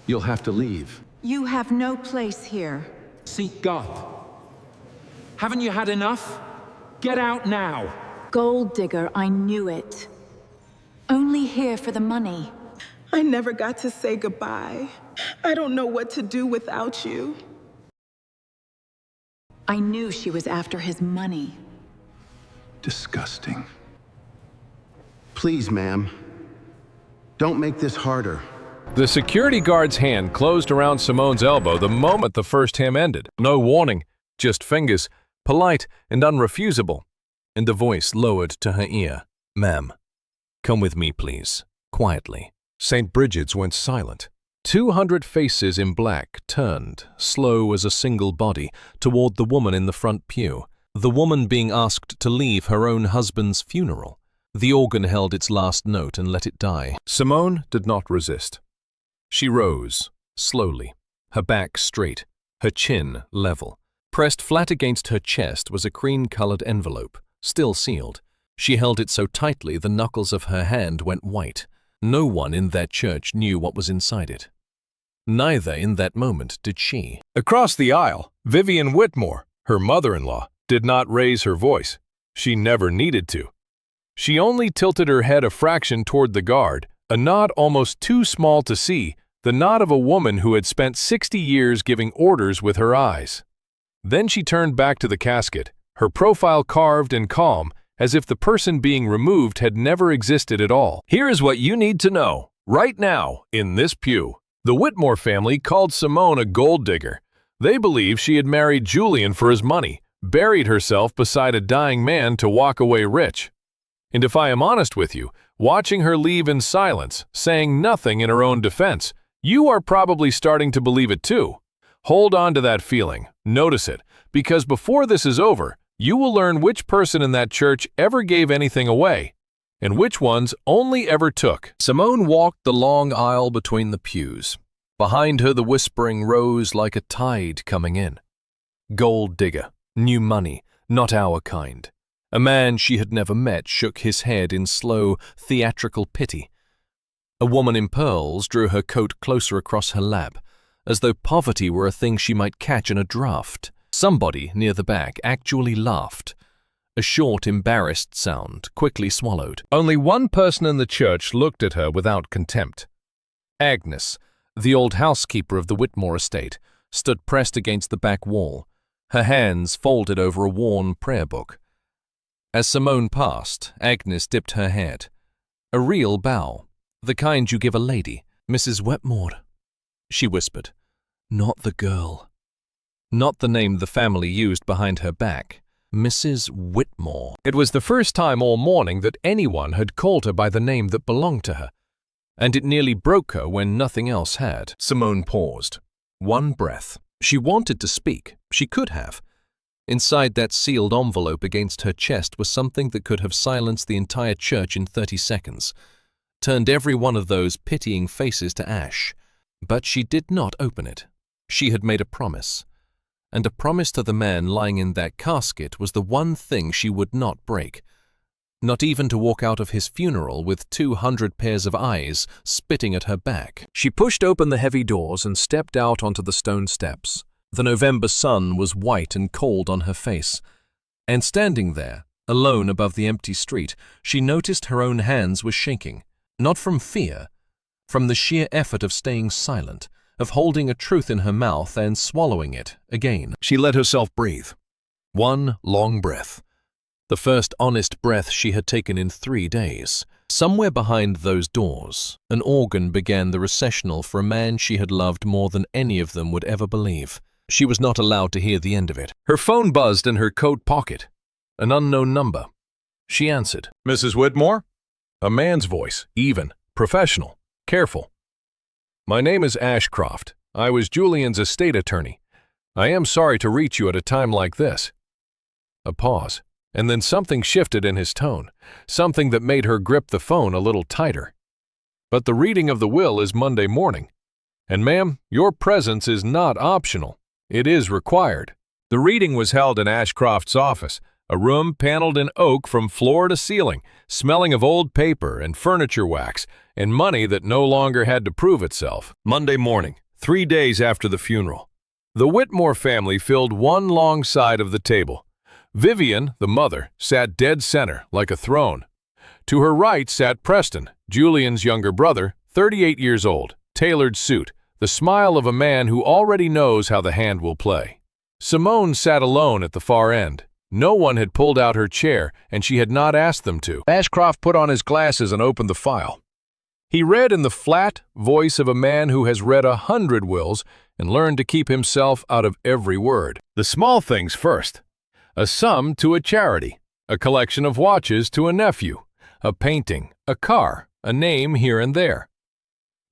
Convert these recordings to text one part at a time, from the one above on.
You'll have to leave. You have no place here. Seek God. Haven't you had enough? Get out now! Gold digger, I knew it. Only here for the money. I never got to say goodbye. I don't know what to do without you. I knew she was after his money. Disgusting. Please, ma'am. Don't make this harder. The security guard's hand closed around Simone's elbow the moment the first hymn ended. No warning, just fingers, polite and unrefusable, and the voice lowered to her ear. "Ma'am, come with me, please." Quietly. St. Bridget's went silent. 200 faces in black turned, slow as a single body, toward the woman in the front pew, the woman being asked to leave her own husband's funeral. The organ held its last note and let it die. Simone did not resist. She rose, slowly, her back straight, her chin level. Pressed flat against her chest was a cream-colored envelope, still sealed. She held it so tightly the knuckles of her hand went white. No one in that church knew what was inside it. Neither in that moment did she. Across the aisle, Vivian Whitmore, her mother-in-law, did not raise her voice. She never needed to. She only tilted her head a fraction toward the guard, a nod almost too small to see, the nod of a woman who had spent 60 years giving orders with her eyes. Then she turned back to the casket, her profile carved and calm, as if the person being removed had never existed at all. "Here is what you need to know, right now, in this pew." The Whitmore family called Simone a gold digger. They believed she had married Julian for his money, buried herself beside a dying man to walk away rich. And if I am honest with you, watching her leave in silence, saying nothing in her own defense, you are probably starting to believe it too. Hold on to that feeling, notice it, because before this is over, you will learn which person in that church ever gave anything away, and which ones only ever took. Simone walked the long aisle between the pews. Behind her the whispering rose like a tide coming in. Gold digger, new money, not our kind. A man she had never met shook his head in slow, theatrical pity. A woman in pearls drew her coat closer across her lap, as though poverty were a thing she might catch in a draft. Somebody near the back actually laughed. A short, embarrassed sound, quickly swallowed. Only one person in the church looked at her without contempt. Agnes, the old housekeeper of the Whitmore estate, stood pressed against the back wall, her hands folded over a worn prayer book. As Simone passed, Agnes dipped her head. A real bow, the kind you give a lady. "Mrs. Whitmore," she whispered. "Not the girl." Not the name the family used behind her back. Mrs. Whitmore. It was the first time all morning that anyone had called her by the name that belonged to her, and it nearly broke her when nothing else had. Simone paused. One breath. She wanted to speak. She could have. Inside that sealed envelope against her chest was something that could have silenced the entire church in 30 seconds, turned every one of those pitying faces to ash. But she did not open it. She had made a promise. And a promise to the man lying in that casket was the one thing she would not break. Not even to walk out of his funeral with 200 pairs of eyes spitting at her back. She pushed open the heavy doors and stepped out onto the stone steps. The November sun was white and cold on her face. And standing there, alone above the empty street, she noticed her own hands were shaking. Not from fear, from the sheer effort of staying silent, of holding a truth in her mouth and swallowing it again. She let herself breathe. One long breath. The first honest breath she had taken in 3 days. Somewhere behind those doors, an organ began the recessional for a man she had loved more than any of them would ever believe. She was not allowed to hear the end of it. Her phone buzzed in her coat pocket. An unknown number. She answered. "Mrs. Whitmore?" A man's voice, even, professional, careful. "My name is Ashcroft. I was Julian's estate attorney. I am sorry to reach you at a time like this." A pause, and then something shifted in his tone, something that made her grip the phone a little tighter. "But the reading of the will is Monday morning. And ma'am, your presence is not optional. It is required." The reading was held in Ashcroft's office, A room paneled in oak from floor to ceiling, smelling of old paper and furniture wax, and money that no longer had to prove itself. Monday morning, 3 days after the funeral. The Whitmore family filled one long side of the table. Vivian, the mother, sat dead center, like a throne. To her right sat Preston, Julian's younger brother, 38 years old, tailored suit, the smile of a man who already knows how the hand will play. Simone sat alone at the far end. No one had pulled out her chair, and she had not asked them to. Ashcroft put on his glasses and opened the file. He read in the flat voice of a man who has read 100 wills and learned to keep himself out of every word. The small things first. A sum to a charity, a collection of watches to a nephew, a painting, a car, a name here and there.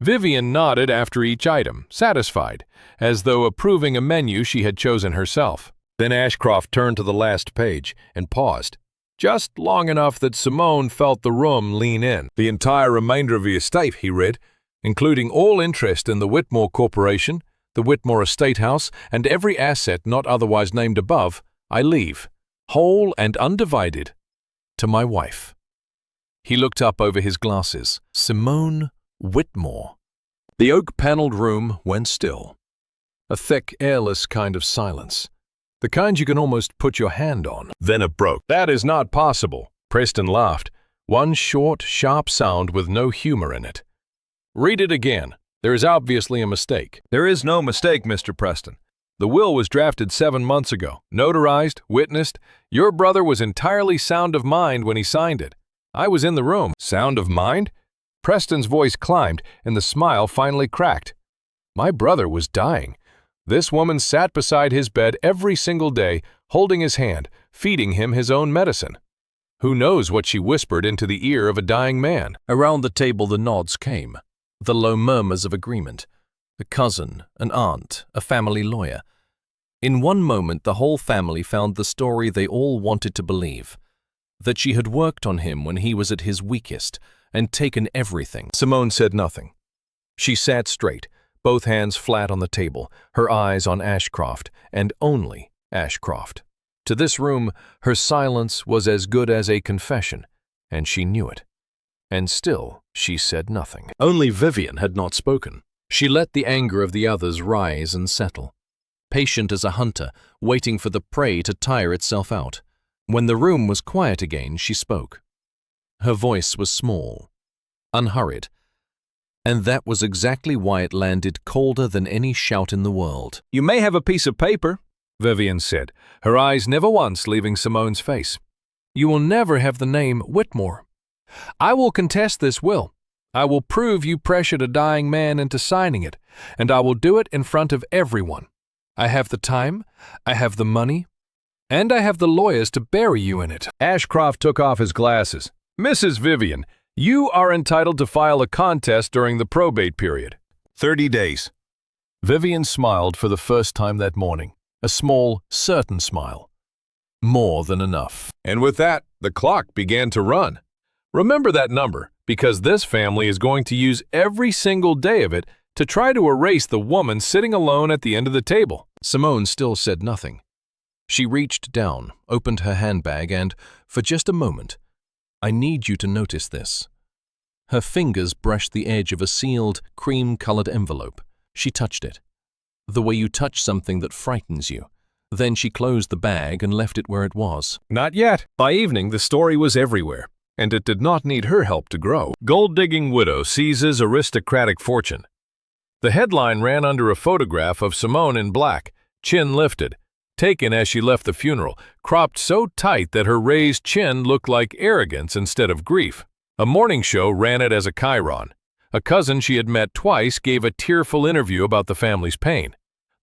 Vivian nodded after each item, satisfied, as though approving a menu she had chosen herself. Then Ashcroft turned to the last page and paused, just long enough that Simone felt the room lean in. The entire remainder of the estate, he read, including all interest in the Whitmore Corporation, the Whitmore Estate House, and every asset not otherwise named above, I leave, whole and undivided, to my wife. He looked up over his glasses. Simone Whitmore. The oak-paneled room went still. A thick, airless kind of silence. The kind you can almost put your hand on. Then it broke. That is not possible. Preston laughed. One short, sharp sound with no humor in it. Read it again. There is obviously a mistake. There is no mistake, Mr. Preston. The will was drafted 7 months ago, notarized, witnessed. Your brother was entirely sound of mind when he signed it. I was in the room. Sound of mind? Preston's voice climbed, and the smile finally cracked. My brother was dying. This woman sat beside his bed every single day, holding his hand, feeding him his own medicine. Who knows what she whispered into the ear of a dying man? Around the table the nods came, the low murmurs of agreement. A cousin, an aunt, a family lawyer. In one moment the whole family found the story they all wanted to believe, that she had worked on him when he was at his weakest and taken everything. Simone said nothing. She sat straight, both hands flat on the table, her eyes on Ashcroft, and only Ashcroft. To this room, her silence was as good as a confession, and she knew it. And still, she said nothing. Only Vivian had not spoken. She let the anger of the others rise and settle, patient as a hunter, waiting for the prey to tire itself out. When the room was quiet again, she spoke. Her voice was small, unhurried, and that was exactly why it landed colder than any shout in the world. You may have a piece of paper, Vivian said, her eyes never once leaving Simone's face. You will never have the name Whitmore. I will contest this will. I will prove you pressured a dying man into signing it, and I will do it in front of everyone. I have the time, I have the money, and I have the lawyers to bury you in it. Ashcroft took off his glasses. Mrs. Vivian, you are entitled to file a contest during the probate period. 30 days. Vivian smiled for the first time that morning, a small, certain smile. More than enough. And with that, the clock began to run. Remember that number, because this family is going to use every single day of it to try to erase the woman sitting alone at the end of the table. Simone still said nothing. She reached down, opened her handbag, and, for just a moment, I need you to notice this. Her fingers brushed the edge of a sealed, cream-colored envelope. She touched it, the way you touch something that frightens you. Then she closed the bag and left it where it was. Not yet. By evening, the story was everywhere, and it did not need her help to grow. Gold-digging widow seizes aristocratic fortune. The headline ran under a photograph of Simone in black, chin lifted, taken as she left the funeral, cropped so tight that her raised chin looked like arrogance instead of grief. A morning show ran it as a chyron. A cousin she had met twice gave a tearful interview about the family's pain.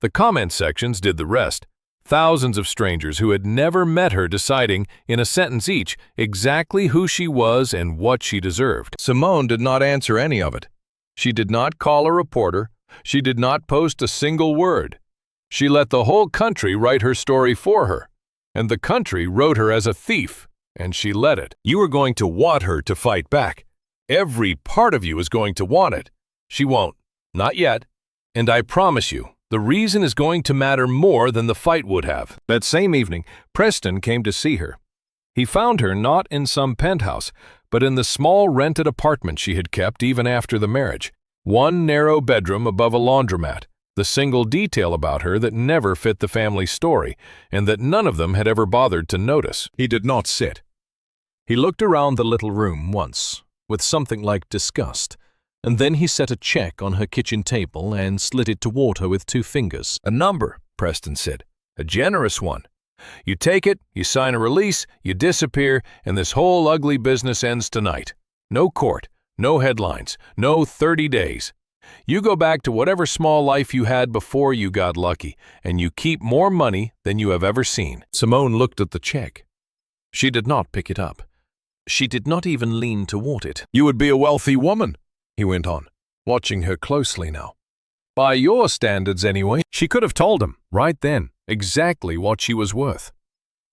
The comment sections did the rest. Thousands of strangers who had never met her deciding, in a sentence each, exactly who she was and what she deserved. Simone did not answer any of it. She did not call a reporter. She did not post a single word. She let the whole country write her story for her, and the country wrote her as a thief, and she let it. You are going to want her to fight back. Every part of you is going to want it. She won't. Not yet. And I promise you, The reason is going to matter more than the fight would have. That same evening, Preston came to see her. He found her not in some penthouse, but in the small rented apartment she had kept even after the marriage. One narrow bedroom above a laundromat, the single detail about her that never fit the family story, and that none of them had ever bothered to notice. He did not sit. He looked around the little room once, with something like disgust, and then he set a check on her kitchen table and slid it toward her with 2 fingers. "A number," Preston said. "A generous one. You take it, you sign a release, you disappear, and this whole ugly business ends tonight. No court, no headlines, no 30 days. You go back to whatever small life you had before you got lucky, and you keep more money than you have ever seen." Simone looked at the check. She did not pick it up. She did not even lean toward it. "You would be a wealthy woman," he went on, watching her closely now. "By your standards, anyway." She could have told him, right then, exactly what she was worth.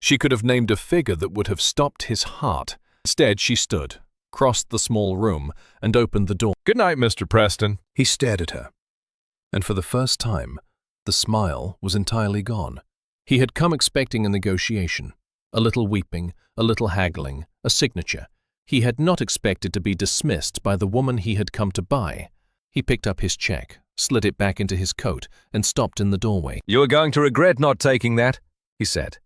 She could have named a figure that would have stopped his heart. Instead, she stood, crossed the small room, and opened the door. "Good night, Mr. Preston." He stared at her. And for the first time, the smile was entirely gone. He had come expecting a negotiation, a little weeping, a little haggling, a signature. He had not expected to be dismissed by the woman he had come to buy. He picked up his check, slid it back into his coat, and stopped in the doorway. "You are going to regret not taking that," he said.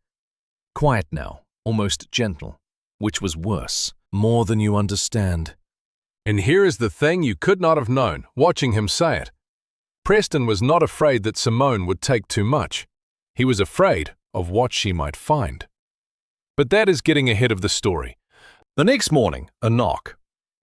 Quiet now, almost gentle, which was worse, more than you understand. And here is the thing you could not have known, watching him say it. Preston was not afraid that Simone would take too much. He was afraid of what she might find. But that is getting ahead of the story. The next morning, a knock.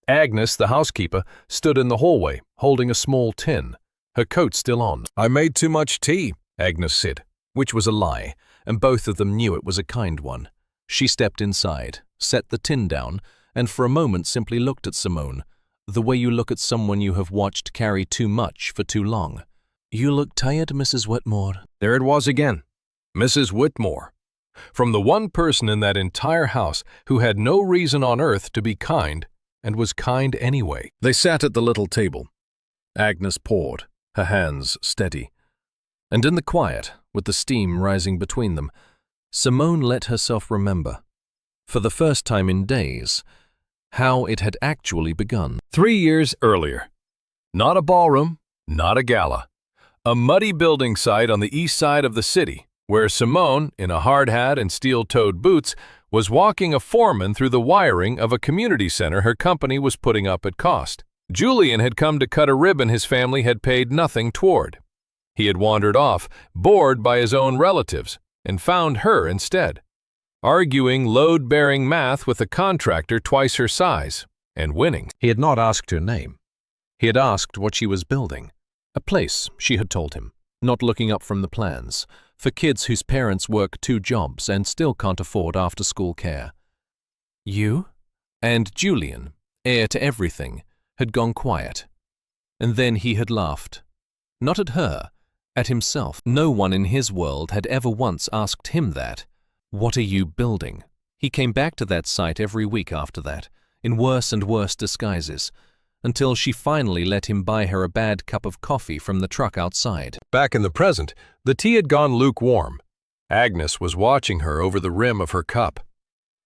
Agnes, the housekeeper, stood in the hallway, holding a small tin, her coat still on. "I made too much tea," Agnes said, which was a lie, and both of them knew it was a kind one. She stepped inside, set the tin down, and for a moment simply looked at Simone, the way you look at someone you have watched carry too much for too long. "You look tired, Mrs. Whitmore." There it was again. Mrs. Whitmore. From the one person in that entire house who had no reason on earth to be kind, and was kind anyway. They sat at the little table. Agnes poured, her hands steady. And in the quiet, with the steam rising between them, Simone let herself remember, for the first time in days, how it had actually begun. 3 years earlier. Not a ballroom, not a gala. A muddy building site on the east side of the city, where Simone, in a hard hat and steel-toed boots, was walking a foreman through the wiring of a community center her company was putting up at cost. Julian had come to cut a ribbon his family had paid nothing toward. He had wandered off, bored by his own relatives, and found her instead, arguing load-bearing math with a contractor twice her size, and winning. He had not asked her name. He had asked what she was building. A place, she had told him, not looking up from the plans, for kids whose parents work 2 jobs and still can't afford after-school care. You? And Julian, heir to everything, had gone quiet. And then he had laughed. Not at her, at himself. No one in his world had ever once asked him that. "What are you building?" He came back to that site every week after that, in worse and worse disguises, until she finally let him buy her a bad cup of coffee from the truck outside. Back in the present, the tea had gone lukewarm. Agnes was watching her over the rim of her cup.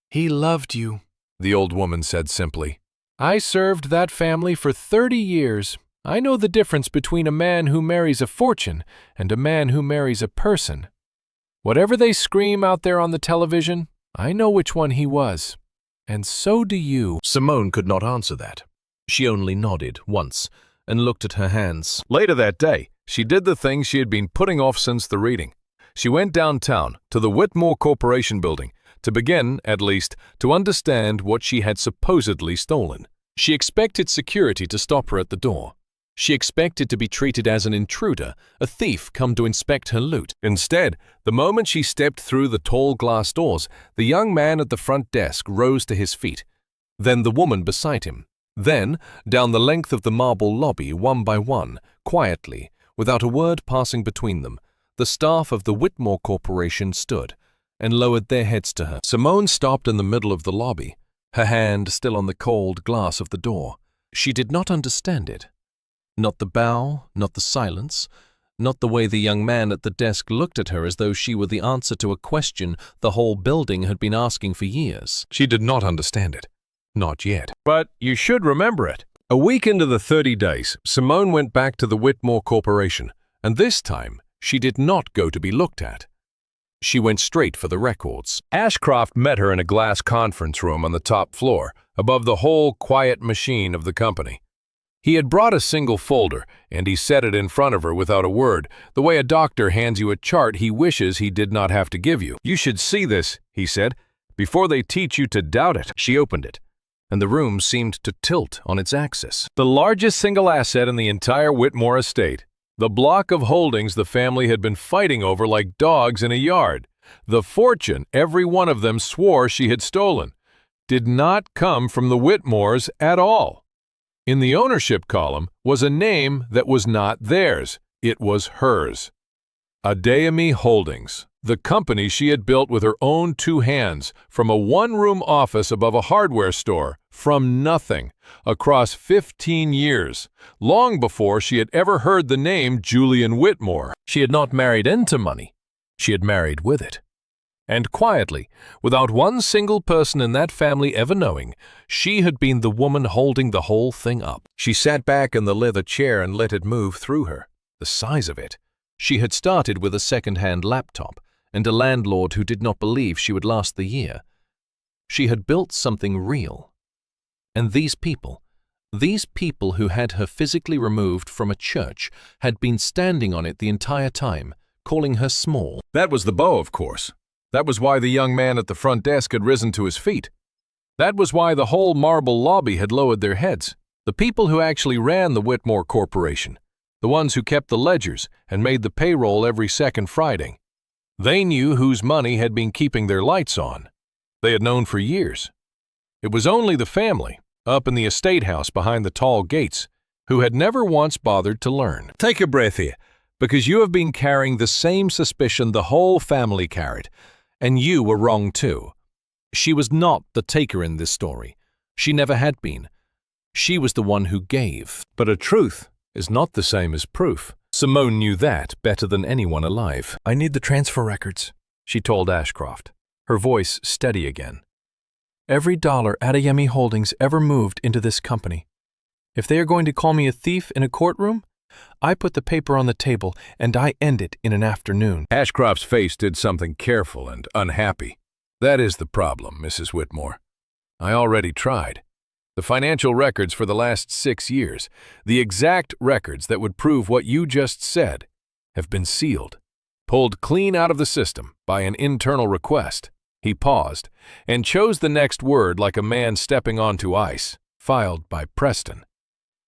"He loved you," the old woman said simply. "I served that family for 30 years. I know the difference between a man who marries a fortune and a man who marries a person. Whatever they scream out there on the television, I know which one he was. And so do you." Simone could not answer that. She only nodded once and looked at her hands. Later that day, she did the thing she had been putting off since the reading. She went downtown to the Whitmore Corporation building to begin, at least, to understand what she had supposedly stolen. She expected security to stop her at the door. She expected to be treated as an intruder, a thief come to inspect her loot. Instead, the moment she stepped through the tall glass doors, the young man at the front desk rose to his feet. Then the woman beside him. Then, down the length of the marble lobby, one by one, quietly, without a word passing between them, the staff of the Whitmore Corporation stood and lowered their heads to her. Simone stopped in the middle of the lobby, her hand still on the cold glass of the door. She did not understand it. Not the bow, not the silence, not the way the young man at the desk looked at her as though she were the answer to a question the whole building had been asking for years. She did not understand it. Not yet. But you should remember it. A week into the 30 days, Simone went back to the Whitmore Corporation, and this time she did not go to be looked at. She went straight for the records. Ashcroft met her in a glass conference room on the top floor, above the whole quiet machine of the company. He had brought a single folder, and he set it in front of her without a word, the way a doctor hands you a chart he wishes he did not have to give you. "You should see this," he said, "before they teach you to doubt it." She opened it, and the room seemed to tilt on its axis. The largest single asset in the entire Whitmore estate, the block of holdings the family had been fighting over like dogs in a yard, the fortune every one of them swore she had stolen, did not come from the Whitmores at all. In the ownership column was a name that was not theirs. It was hers. Adeyemi Holdings, the company she had built with her own two hands, from a one-room office above a hardware store, from nothing, across 15 years, long before she had ever heard the name Julian Whitmore. She had not married into money. She had married with it. And quietly, without one single person in that family ever knowing, she had been the woman holding the whole thing up. She sat back in the leather chair and let it move through her. The size of it. She had started with a second-hand laptop and a landlord who did not believe she would last the year. She had built something real. And these people who had her physically removed from a church, had been standing on it the entire time, calling her small. That was the bow, of course. That was why the young man at the front desk had risen to his feet. That was why the whole marble lobby had lowered their heads. The people who actually ran the Whitmore Corporation, the ones who kept the ledgers and made the payroll every second Friday. They knew whose money had been keeping their lights on. They had known for years. It was only the family, up in the estate house behind the tall gates, who had never once bothered to learn. Take a breath here, because you have been carrying the same suspicion the whole family carried. And you were wrong too. She was not the taker in this story. She never had been. She was the one who gave. But a truth is not the same as proof. Simone knew that better than anyone alive. "I need the transfer records," she told Ashcroft, her voice steady again. "Every dollar Adeyemi Holdings ever moved into this company. If they are going to call me a thief in a courtroom, I put the paper on the table and I end it in an afternoon." Ashcroft's face did something careful and unhappy. "That is the problem, Mrs. Whitmore. I already tried. The financial records for the last 6 years, the exact records that would prove what you just said, have been sealed, pulled clean out of the system by an internal request." He paused and chose the next word like a man stepping onto ice, filed by Preston.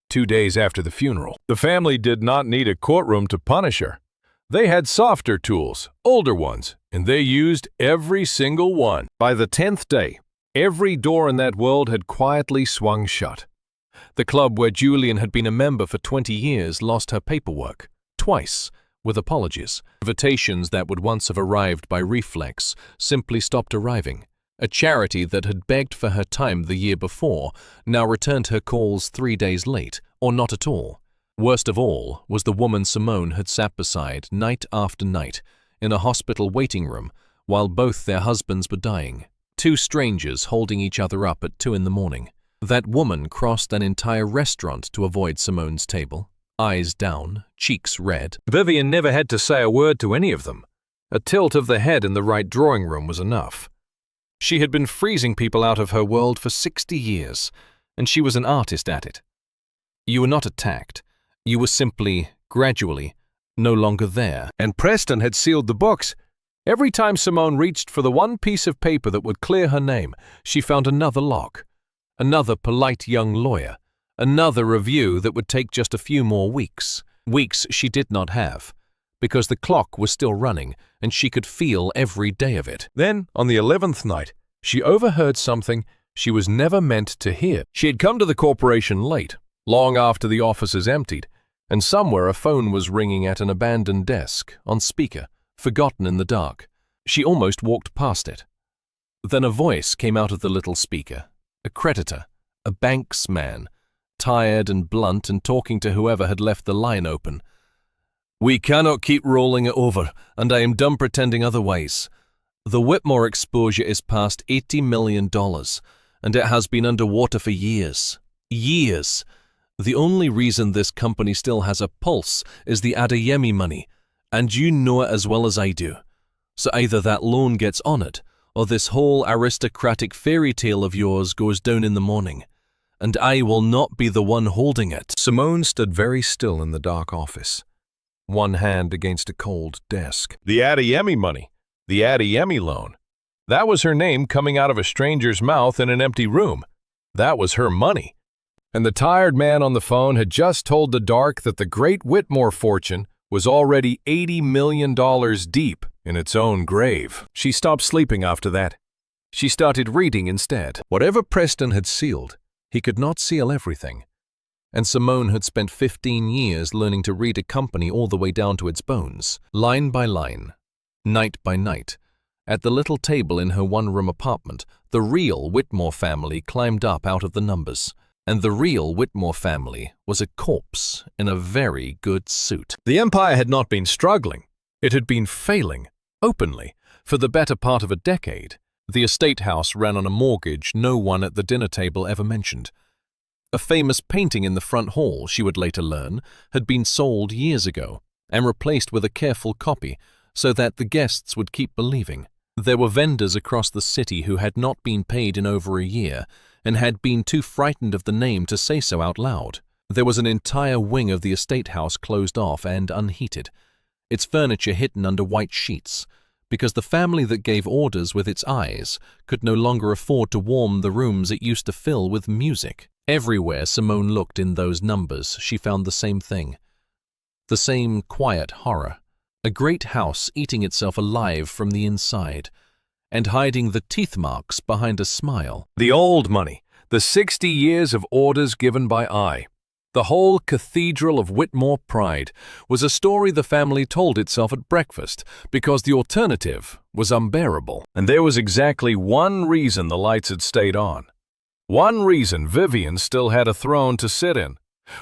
2 days after the funeral. The family did not need a courtroom to punish her. They had softer tools, older ones, and they used every single one. By the 10th day, every door in that world had quietly swung shut. The club where Julian had been a member for 20 years lost her paperwork, twice, with apologies. Invitations that would once have arrived by reflex simply stopped arriving. A charity that had begged for her time the year before now returned her calls 3 days late, or not at all. Worst of all was the woman Simone had sat beside night after night in a hospital waiting room while both their husbands were dying. Two strangers holding each other up at 2 a.m. That woman crossed an entire restaurant to avoid Simone's table, eyes down, cheeks red. Vivian never had to say a word to any of them. A tilt of the head in the right drawing room was enough. She had been freezing people out of her world for 60 years, and she was an artist at it. You were not attacked. You were simply, gradually, no longer there. And Preston had sealed the books. Every time Simone reached for the one piece of paper that would clear her name, she found another lock, another polite young lawyer, another review that would take just a few more weeks. Weeks she did not have, because the clock was still running and she could feel every day of it. Then, on the 11th night, she overheard something she was never meant to hear. She had come to the corporation late, long after the offices emptied, and somewhere a phone was ringing at an abandoned desk, on speaker, forgotten in the dark. She almost walked past it. Then a voice came out of the little speaker, a creditor, a bank's man, tired and blunt and talking to whoever had left the line open. We cannot keep rolling it over, and I am done pretending otherwise. The Whitmore exposure is past $80 million, and it has been underwater for years. Years. The only reason this company still has a pulse is the Adeyemi money, and you know it as well as I do. So either that loan gets honored, or this whole aristocratic fairy tale of yours goes down in the morning. And I will not be the one holding it. Simone stood very still in the dark office, one hand against a cold desk. The Adeyemi money. The Adeyemi loan. That was her name coming out of a stranger's mouth in an empty room. That was her money. And the tired man on the phone had just told the dark that the great Whitmore fortune was already $80 million deep in its own grave. She stopped sleeping after that. She started reading instead. Whatever Preston had sealed, he could not seal everything. And Simone had spent 15 years learning to read a company all the way down to its bones, line by line, night by night. At the little table in her one-room apartment, the real Whitmore family climbed up out of the numbers. And the real Whitmore family was a corpse in a very good suit. The empire had not been struggling. It had been failing, openly, for the better part of a decade. The estate house ran on a mortgage no one at the dinner table ever mentioned. A famous painting in the front hall, she would later learn, had been sold years ago and replaced with a careful copy so that the guests would keep believing. There were vendors across the city who had not been paid in over a year and had been too frightened of the name to say so out loud. There was an entire wing of the estate house closed off and unheated, its furniture hidden under white sheets, because the family that gave orders with its eyes could no longer afford to warm the rooms it used to fill with music. Everywhere Simone looked in those numbers, she found the same thing. The same quiet horror. A great house eating itself alive from the inside, and hiding the teeth marks behind a smile. The old money, the 60 years of orders given by I, the whole cathedral of Whitmore pride, was a story the family told itself at breakfast because the alternative was unbearable. And there was exactly one reason the lights had stayed on. One reason Vivian still had a throne to sit in.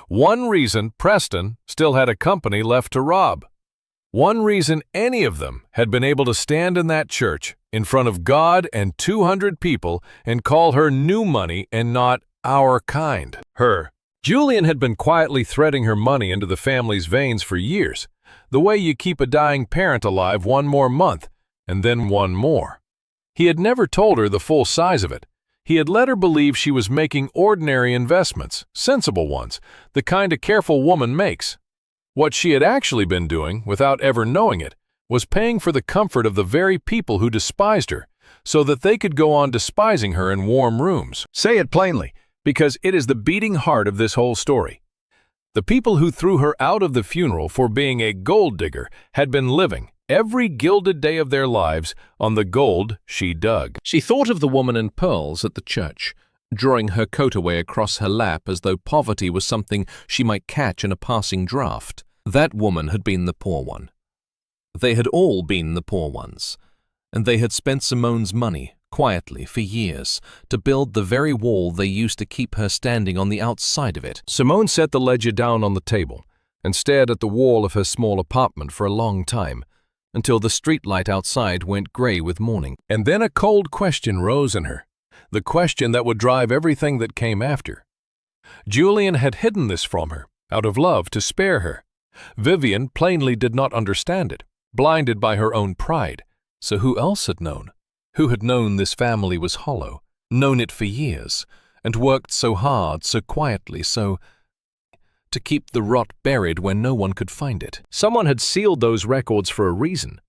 One reason Preston still had a company left to rob. One reason any of them had been able to stand in that church in front of God and 200 people and call her new money and not our kind. Her. Julian had been quietly threading her money into the family's veins for years, the way you keep a dying parent alive one more month, and then one more. He had never told her the full size of it. He had let her believe she was making ordinary investments, sensible ones, the kind a careful woman makes. What she had actually been doing, without ever knowing it, was paying for the comfort of the very people who despised her, so that they could go on despising her in warm rooms. Say it plainly, because it is the beating heart of this whole story. The people who threw her out of the funeral for being a gold digger had been living, every gilded day of their lives, on the gold she dug. She thought of the woman in pearls at the church, drawing her coat away across her lap as though poverty was something she might catch in a passing draught. That woman had been the poor one. They had all been the poor ones, and they had spent Simone's money, quietly, for years, to build the very wall they used to keep her standing on the outside of it. Simone set the ledger down on the table and stared at the wall of her small apartment for a long time, until the streetlight outside went gray with morning. And then a cold question rose in her, the question that would drive everything that came after. Julian had hidden this from her, out of love to spare her. Vivian plainly did not understand it, blinded by her own pride. So who else had known? Who had known this family was hollow, known it for years, and worked so hard, so quietly, to keep the rot buried where no one could find it? Someone had sealed those records for a reason.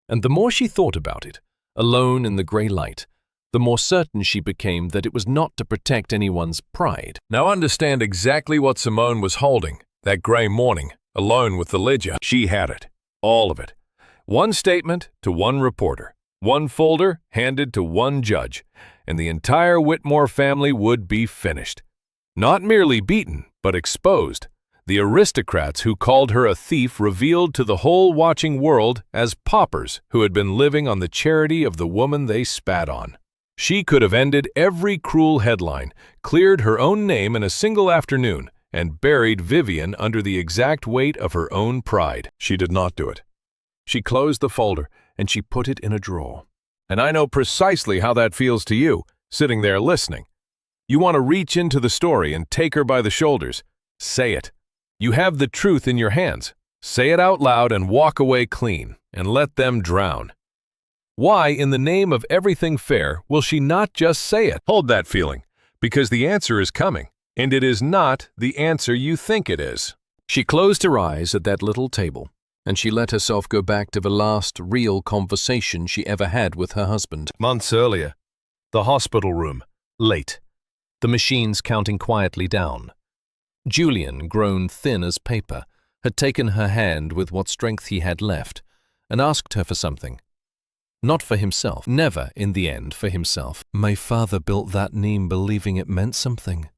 And the more she thought about it, alone in the gray light, the more certain she became that it was not to protect anyone's pride. Now understand exactly what Simone was holding that gray morning, alone with the ledger. She had it, all of it. One statement to one reporter, one folder handed to one judge, and the entire Whitmore family would be finished. Not merely beaten, but exposed. The aristocrats who called her a thief revealed to the whole watching world as paupers who had been living on the charity of the woman they spat on. She could have ended every cruel headline, cleared her own name in a single afternoon, and buried Vivian under the exact weight of her own pride. She did not do it. She closed the folder and she put it in a drawer. And I know precisely how that feels to you, sitting there listening. You want to reach into the story and take her by the shoulders. Say it. You have the truth in your hands. Say it out loud and walk away clean, and let them drown. Why, in the name of everything fair, will she not just say it? Hold that feeling, because the answer is coming, and it is not the answer you think it is. She closed her eyes at that little table, and she let herself go back to the last real conversation she ever had with her husband. Months earlier, the hospital room, late, the machines counting quietly down. Julian, grown thin as paper, had taken her hand with what strength he had left and asked her for something. Not for himself, never in the end for himself. My father built that name believing it meant something,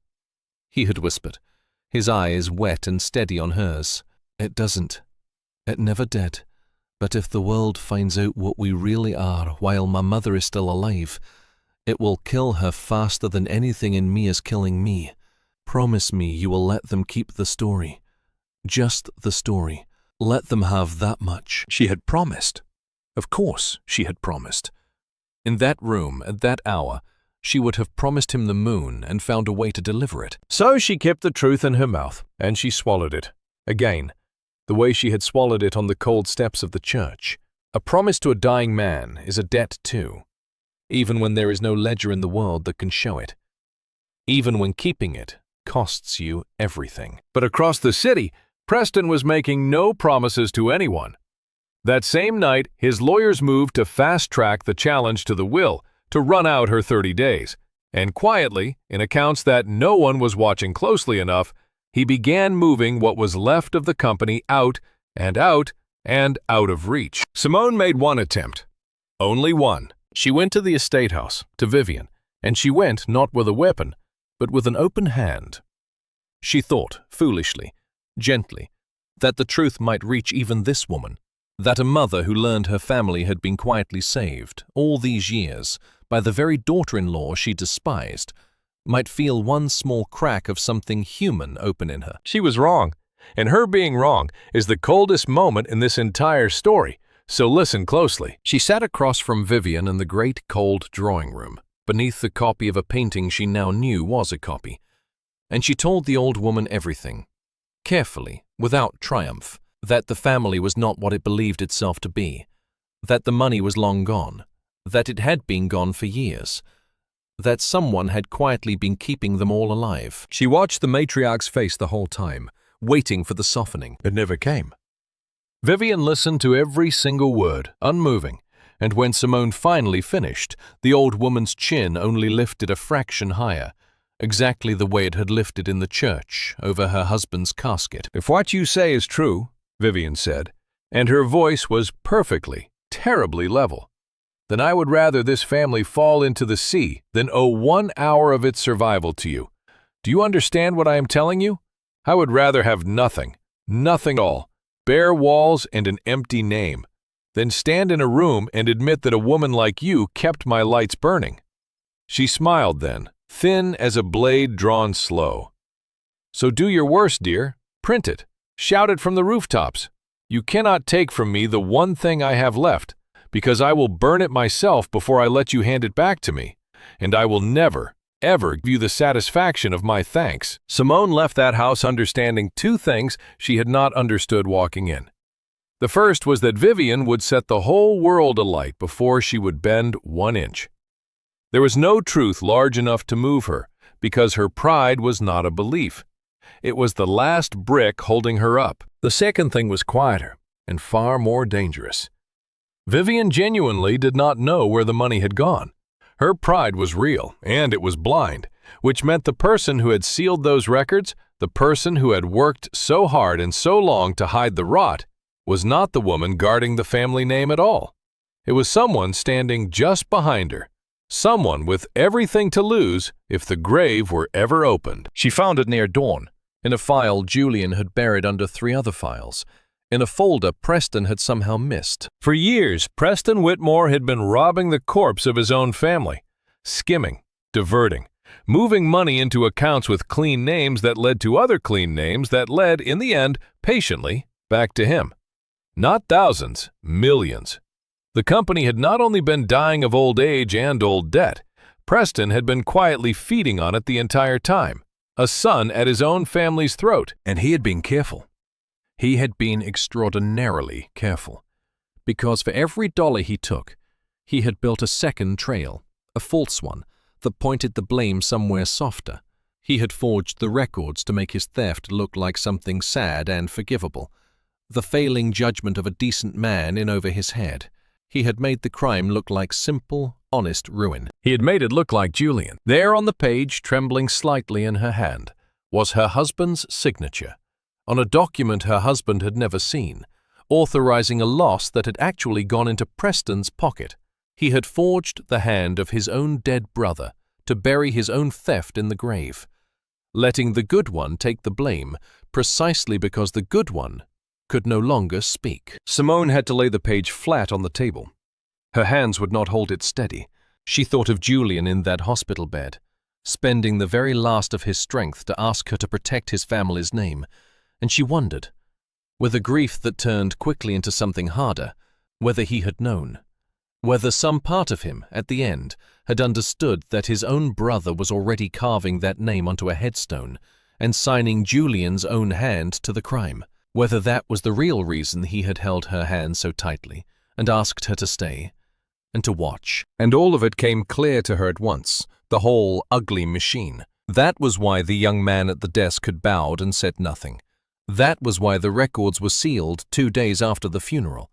he had whispered, his eyes wet and steady on hers. It doesn't. It never did. But if the world finds out what we really are while my mother is still alive, it will kill her faster than anything in me is killing me. Promise me you will let them keep the story. Just the story. Let them have that much. She had promised. Of course she had promised. In that room, at that hour, she would have promised him the moon and found a way to deliver it. So she kept the truth in her mouth, and she swallowed it. Again, the way she had swallowed it on the cold steps of the church. A promise to a dying man is a debt too, even when there is no ledger in the world that can show it. Even when keeping it costs you everything. But across the city, Preston was making no promises to anyone. That same night, his lawyers moved to fast-track the challenge to the will to run out her 30 days, and quietly, in accounts that no one was watching closely enough, he began moving what was left of the company out and out and out of reach. Simone made one attempt. Only one. She went to the estate house, to Vivian, and she went not with a weapon, but with an open hand. She thought, foolishly, gently, that the truth might reach even this woman, that a mother who learned her family had been quietly saved, all these years, by the very daughter-in-law she despised, might feel one small crack of something human open in her. She was wrong, and her being wrong is the coldest moment in this entire story, so listen closely. She sat across from Vivian in the great cold drawing room, beneath the copy of a painting she now knew was a copy, and she told the old woman everything, carefully, without triumph, that the family was not what it believed itself to be, that the money was long gone, that it had been gone for years, that someone had quietly been keeping them all alive. She watched the matriarch's face the whole time, waiting for the softening. It never came. Vivian listened to every single word, unmoving, and when Simone finally finished, the old woman's chin only lifted a fraction higher, exactly the way it had lifted in the church over her husband's casket. If what you say is true, Vivian said, and her voice was perfectly, terribly level, then I would rather this family fall into the sea than owe 1 hour of its survival to you. Do you understand what I am telling you? I would rather have nothing, nothing at all, bare walls and an empty name, than stand in a room and admit that a woman like you kept my lights burning. She smiled then, thin as a blade drawn slow. So do your worst, dear. Print it. Shout it from the rooftops. You cannot take from me the one thing I have left, because I will burn it myself before I let you hand it back to me, and I will never, ever give you the satisfaction of my thanks. Simone left that house understanding 2 things she had not understood walking in. The first was that Vivian would set the whole world alight before she would bend 1 inch. There was no truth large enough to move her, because her pride was not a belief. It was the last brick holding her up. The second thing was quieter and far more dangerous. Vivian genuinely did not know where the money had gone. Her pride was real, and it was blind, which meant the person who had sealed those records, the person who had worked so hard and so long to hide the rot, was not the woman guarding the family name at all. It was someone standing just behind her, someone with everything to lose if the grave were ever opened. She found it near dawn, in a file Julian had buried under 3 other files, in a folder Preston had somehow missed. For years, Preston Whitmore had been robbing the corpse of his own family, skimming, diverting, moving money into accounts with clean names that led to other clean names that led, in the end, patiently, back to him. Not thousands, millions. The company had not only been dying of old age and old debt, Preston had been quietly feeding on it the entire time, a son at his own family's throat. And he had been careful. He had been extraordinarily careful. Because for every dollar he took, he had built a second trail, a false one, that pointed the blame somewhere softer. He had forged the records to make his theft look like something sad and forgivable, the failing judgment of a decent man in over his head. He had made the crime look like simple, honest ruin. He had made it look like Julian. There on the page, trembling slightly in her hand, was her husband's signature, on a document her husband had never seen, authorizing a loss that had actually gone into Preston's pocket. He had forged the hand of his own dead brother to bury his own theft in the grave, letting the good one take the blame precisely because the good one could no longer speak. Simone had to lay the page flat on the table. Her hands would not hold it steady. She thought of Julian in that hospital bed, spending the very last of his strength to ask her to protect his family's name, and she wondered, with a grief that turned quickly into something harder, whether he had known, whether some part of him, at the end, had understood that his own brother was already carving that name onto a headstone and signing Julian's own hand to the crime, whether that was the real reason he had held her hand so tightly and asked her to stay and to watch. And all of it came clear to her at once, the whole ugly machine. That was why the young man at the desk had bowed and said nothing. That was why the records were sealed 2 days after the funeral.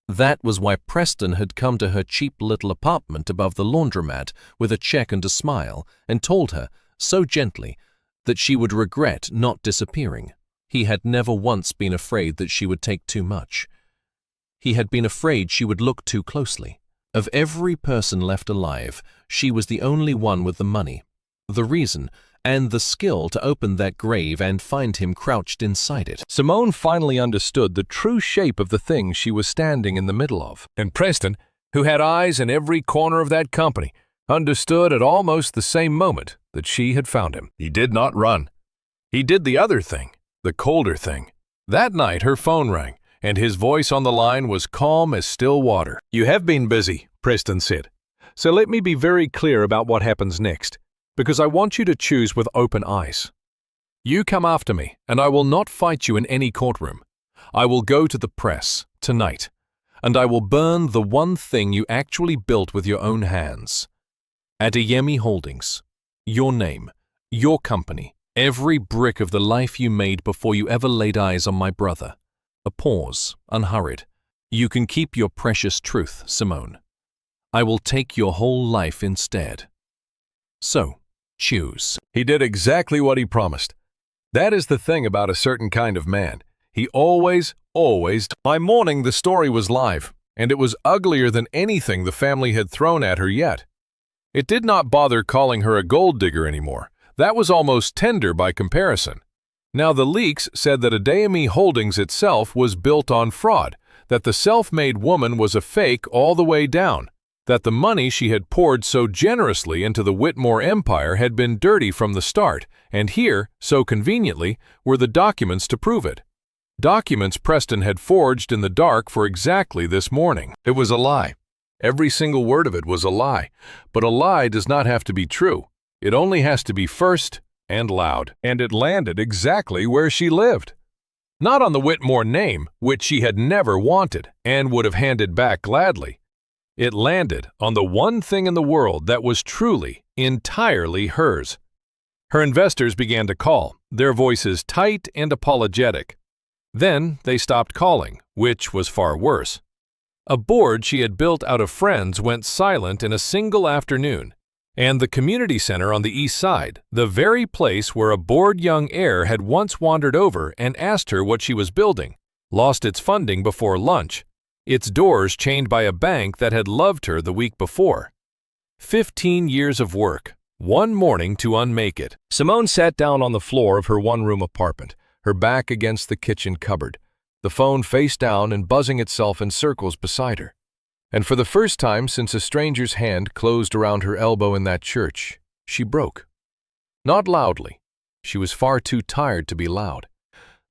That was why Preston had come to her cheap little apartment above the laundromat with a check and a smile and told her, so gently, that she would regret not disappearing. He had never once been afraid that she would take too much. He had been afraid she would look too closely. Of every person left alive, she was the only one with the money, the reason, and the skill to open that grave and find him crouched inside it. Simone finally understood the true shape of the thing she was standing in the middle of. And Preston, who had eyes in every corner of that company, understood at almost the same moment that she had found him. He did not run. He did the other thing, the colder thing. That night her phone rang, and his voice on the line was calm as still water. "You have been busy," Preston said. "So let me be very clear about what happens next, because I want you to choose with open eyes. You come after me, and I will not fight you in any courtroom. I will go to the press, tonight, and I will burn the one thing you actually built with your own hands. Adeyemi Holdings, your name, your company, every brick of the life you made before you ever laid eyes on my brother." A pause, unhurried. "You can keep your precious truth, Simone. I will take your whole life instead. So, choose." He did exactly what he promised. That is the thing about a certain kind of man. He always. By morning, the story was live, and it was uglier than anything the family had thrown at her yet. It did not bother calling her a gold digger anymore. That was almost tender by comparison. Now the leaks said that Adeyemi Holdings itself was built on fraud, that the self-made woman was a fake all the way down, that the money she had poured so generously into the Whitmore empire had been dirty from the start, and here, so conveniently, were the documents to prove it. Documents Preston had forged in the dark for exactly this morning. It was a lie. Every single word of it was a lie. But a lie does not have to be true. It only has to be first and loud. And it landed exactly where she lived. Not on the Whitmore name, which she had never wanted and would have handed back gladly. It landed on the one thing in the world that was truly, entirely hers. Her investors began to call, their voices tight and apologetic. Then they stopped calling, which was far worse. A board she had built out of friends went silent in a single afternoon, and the community center on the east side, the very place where a bored young heir had once wandered over and asked her what she was building, lost its funding before lunch, its doors chained by a bank that had loved her the week before. 15 years of work, one morning to unmake it. Simone sat down on the floor of her one-room apartment, her back against the kitchen cupboard, the phone face down and buzzing itself in circles beside her. And for the first time since a stranger's hand closed around her elbow in that church, she broke. Not loudly. She was far too tired to be loud.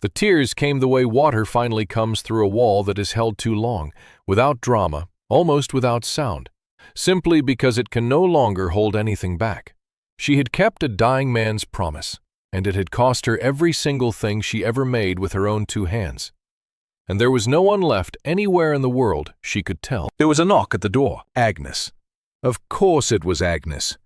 The tears came the way water finally comes through a wall that is held too long, without drama, almost without sound, simply because it can no longer hold anything back. She had kept a dying man's promise, and it had cost her every single thing she ever made with her own 2 hands. And there was no one left anywhere in the world she could tell. There was a knock at the door. Agnes. Of course it was Agnes.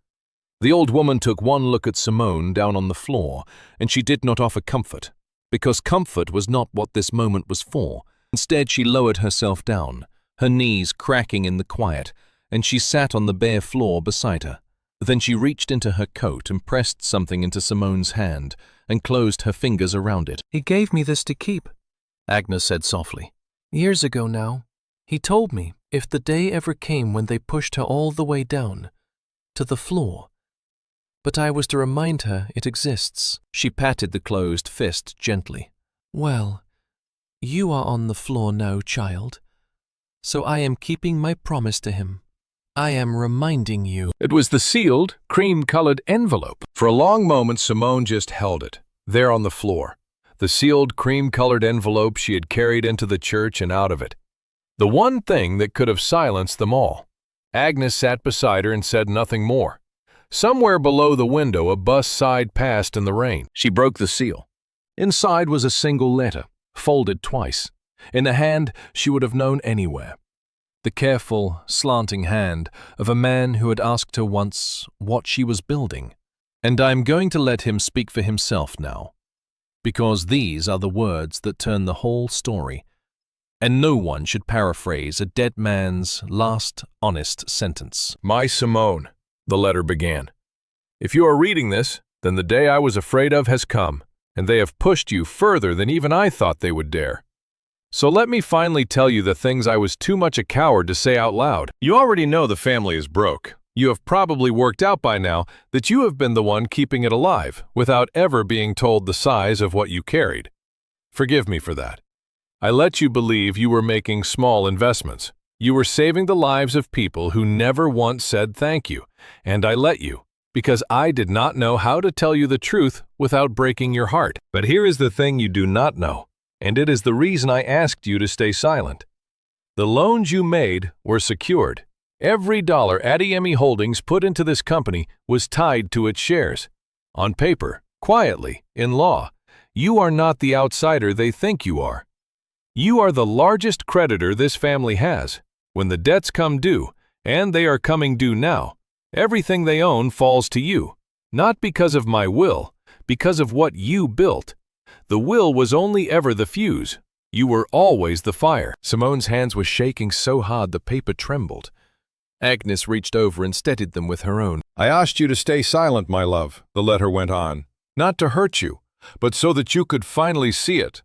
The old woman took one look at Simone down on the floor, and she did not offer comfort, because comfort was not what this moment was for. Instead, she lowered herself down, her knees cracking in the quiet, and she sat on the bare floor beside her. Then she reached into her coat and pressed something into Simone's hand and closed her fingers around it. "He gave me this to keep," Agnes said softly. "years ago now. He told me if the day ever came when they pushed her all the way down to the floor. But I was to remind her it exists." She patted the closed fist gently. "Well, you are on the floor now, child. So I am keeping my promise to him. I am reminding you." It was the sealed, cream-colored envelope. For a long moment, Simone just held it, there on the floor. The sealed, cream-colored envelope she had carried into the church and out of it. The one thing that could have silenced them all. Agnes sat beside her and said nothing more. Somewhere below the window, a bus sighed past in the rain. She broke the seal. Inside was a single letter, folded twice. In the hand she would have known anywhere. The careful, slanting hand of a man who had asked her once what she was building. And I'm going to let him speak for himself now, because these are the words that turn the whole story, and no one should paraphrase a dead man's last honest sentence. "My Simone," the letter began. "If you are reading this, then the day I was afraid of has come, and they have pushed you further than even I thought they would dare. So let me finally tell you the things I was too much a coward to say out loud. You already know the family is broke. You have probably worked out by now that you have been the one keeping it alive, without ever being told the size of what you carried. Forgive me for that. I let you believe you were making small investments. You were saving the lives of people who never once said thank you, and I let you, because I did not know how to tell you the truth without breaking your heart. But here is the thing you do not know, and it is the reason I asked you to stay silent. The loans you made were secured. Every dollar Adiemi Holdings put into this company was tied to its shares. On paper, quietly, in law, you are not the outsider they think you are. You are the largest creditor this family has. When the debts come due, and they are coming due now, everything they own falls to you. Not because of my will, because of what you built. The will was only ever the fuse. You were always the fire." Simone's hands were shaking so hard the paper trembled. Agnes reached over and steadied them with her own. "I asked you to stay silent, my love," the letter went on. "Not to hurt you, but so that you could finally see it.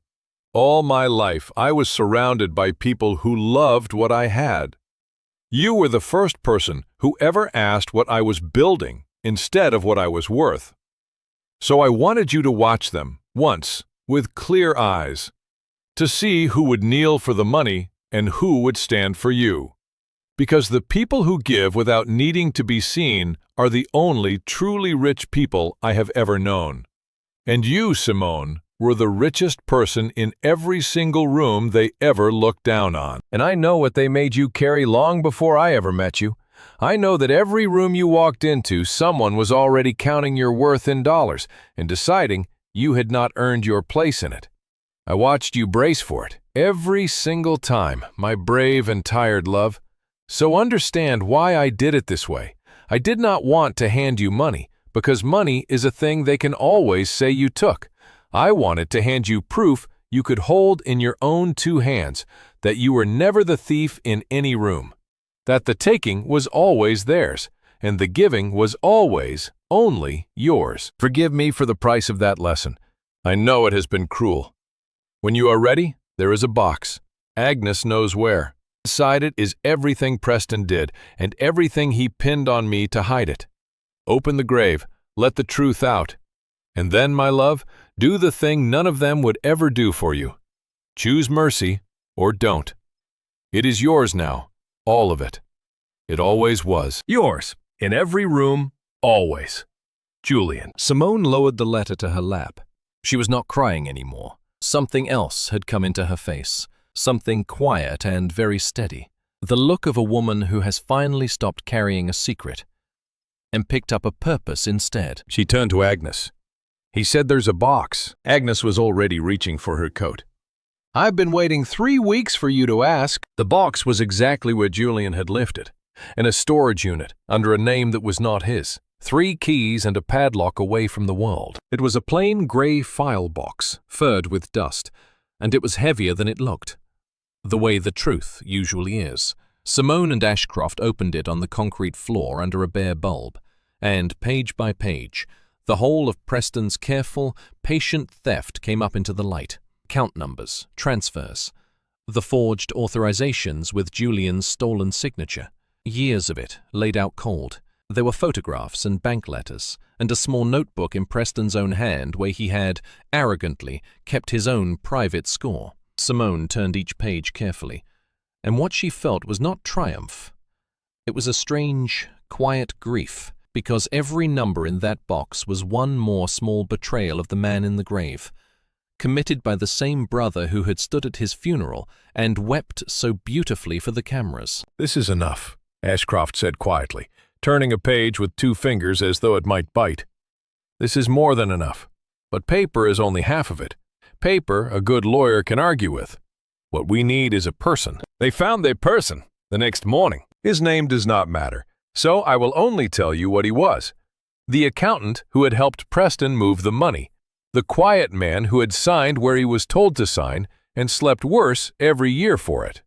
All my life, I was surrounded by people who loved what I had. You were the first person who ever asked what I was building instead of what I was worth. So I wanted you to watch them, once, with clear eyes, to see who would kneel for the money and who would stand for you. Because the people who give without needing to be seen are the only truly rich people I have ever known. And you, Simone, were the richest person in every single room they ever looked down on. And I know what they made you carry long before I ever met you. I know that every room you walked into, someone was already counting your worth in dollars and deciding you had not earned your place in it. I watched you brace for it every single time, my brave and tired love. So understand why I did it this way. I did not want to hand you money, because money is a thing they can always say you took. I wanted to hand you proof you could hold in your own 2 hands that you were never the thief in any room, that the taking was always theirs, and the giving was always only yours. Forgive me for the price of that lesson. I know it has been cruel. When you are ready, there is a box. Agnes knows where. Inside it is everything Preston did and everything he pinned on me to hide it. Open the grave, let the truth out. And then, my love, do the thing none of them would ever do for you. Choose mercy or don't. It is yours now, all of it. It always was. Yours, in every room, always. Julian. Simone lowered the letter to her lap. She was not crying anymore. Something else had come into her face, something quiet and very steady. The look of a woman who has finally stopped carrying a secret and picked up a purpose instead. She turned to Agnes. He said there's a box. Agnes was already reaching for her coat. I've been waiting 3 weeks for you to ask. The box was exactly where Julian had left it, in a storage unit under a name that was not his. 3 keys and a padlock away from the world. It was a plain gray file box, furred with dust, and it was heavier than it looked. The way the truth usually is. Simone and Ashcroft opened it on the concrete floor under a bare bulb, and page by page, the whole of Preston's careful, patient theft came up into the light. Count numbers, transfers, the forged authorizations with Julian's stolen signature. Years of it, laid out cold. There were photographs and bank letters, and a small notebook in Preston's own hand where he had, arrogantly, kept his own private score. Simone turned each page carefully, and what she felt was not triumph. It was a strange, quiet grief, because every number in that box was one more small betrayal of the man in the grave, committed by the same brother who had stood at his funeral and wept so beautifully for the cameras. This is enough, Ashcroft said quietly, turning a page with 2 fingers as though it might bite. This is more than enough, but paper is only half of it. Paper a good lawyer can argue with. What we need is a person. They found their person the next morning. His name does not matter, so I will only tell you what he was. The accountant who had helped Preston move the money. The quiet man who had signed where he was told to sign and slept worse every year for it.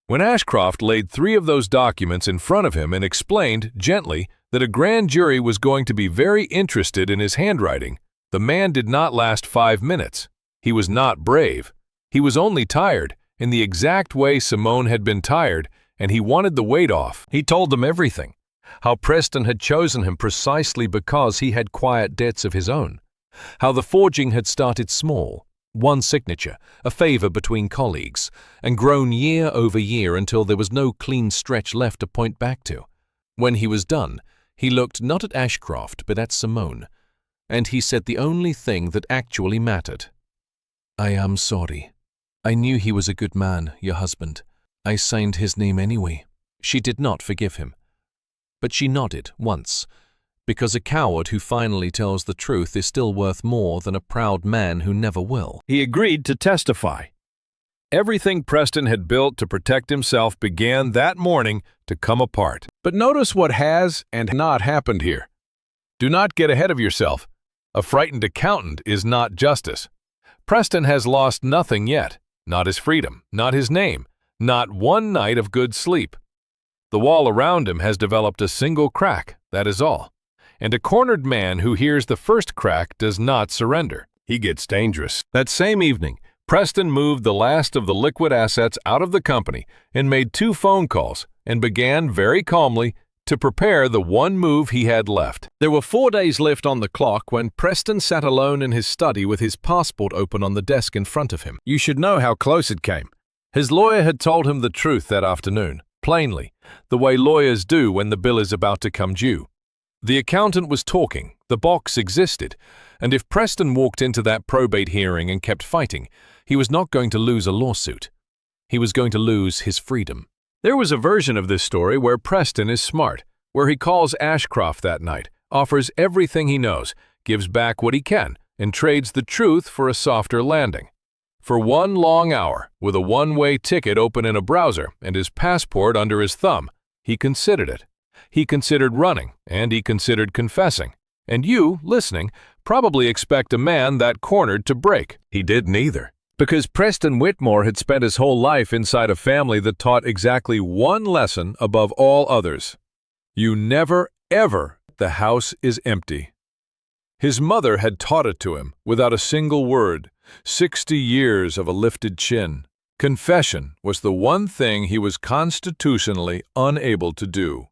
When Ashcroft laid 3 of those documents in front of him and explained, gently, that a grand jury was going to be very interested in his handwriting, the man did not last 5 minutes. He was not brave. He was only tired, in the exact way Simone had been tired, and he wanted the weight off. He told them everything. How Preston had chosen him precisely because he had quiet debts of his own. How the forging had started small, 1 signature, a favor between colleagues, and grown year over year until there was no clean stretch left to point back to. When he was done, he looked not at Ashcroft but at Simone, and he said the only thing that actually mattered. I am sorry. I knew he was a good man, your husband. I signed his name anyway. She did not forgive him. But she nodded once, because a coward who finally tells the truth is still worth more than a proud man who never will. He agreed to testify. Everything Preston had built to protect himself began that morning to come apart. But notice what has and not happened here. Do not get ahead of yourself. A frightened accountant is not justice. Preston has lost nothing yet, not his freedom, not his name, not 1 night of good sleep. The wall around him has developed a single crack, that is all. And a cornered man who hears the first crack does not surrender. He gets dangerous. That same evening, Preston moved the last of the liquid assets out of the company and made 2 phone calls and began very calmly to prepare the 1 move he had left. There were 4 days left on the clock when Preston sat alone in his study with his passport open on the desk in front of him. You should know how close it came. His lawyer had told him the truth that afternoon, plainly, the way lawyers do when the bill is about to come due. The accountant was talking, the box existed, and if Preston walked into that probate hearing and kept fighting, he was not going to lose a lawsuit. He was going to lose his freedom. There was a version of this story where Preston is smart, where he calls Ashcroft that night, offers everything he knows, gives back what he can, and trades the truth for a softer landing. For 1 long hour, with a 1-way ticket open in a browser and his passport under his thumb, he considered it. He considered running, and he considered confessing. And you, listening, probably expect a man that cornered to break. He did neither. Because Preston Whitmore had spent his whole life inside a family that taught exactly 1 lesson above all others. You never, ever, the house is empty. His mother had taught it to him without a single word, 60 years of a lifted chin. Confession was the one thing he was constitutionally unable to do.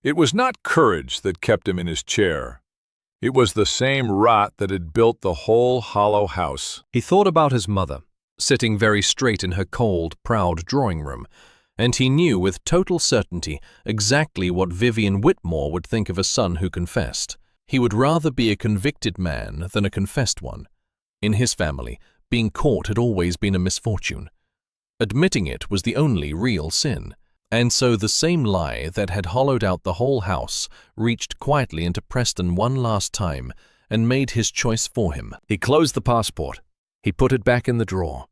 It was not courage that kept him in his chair. It was the same rot that had built the whole hollow house. He thought about his mother, sitting very straight in her cold, proud drawing room, and he knew with total certainty exactly what Vivian Whitmore would think of a son who confessed. He would rather be a convicted man than a confessed one. In his family, being caught had always been a misfortune. Admitting it was the only real sin. And so the same lie that had hollowed out the whole house reached quietly into Preston one last time and made his choice for him. He closed the passport. He put it back in the drawer.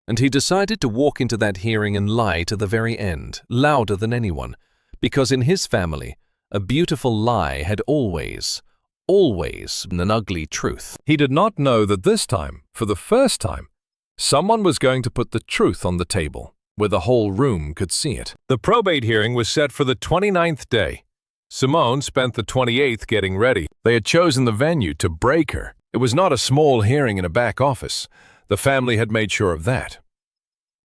And he decided to walk into that hearing and lie to the very end, louder than anyone, because in his family, a beautiful lie had always been an ugly truth. He did not know that this time, for the first time, someone was going to put the truth on the table, where the whole room could see it. The probate hearing was set for the 29th day. Simone spent the 28th getting ready. They had chosen the venue to break her. It was not a small hearing in a back office. The family had made sure of that.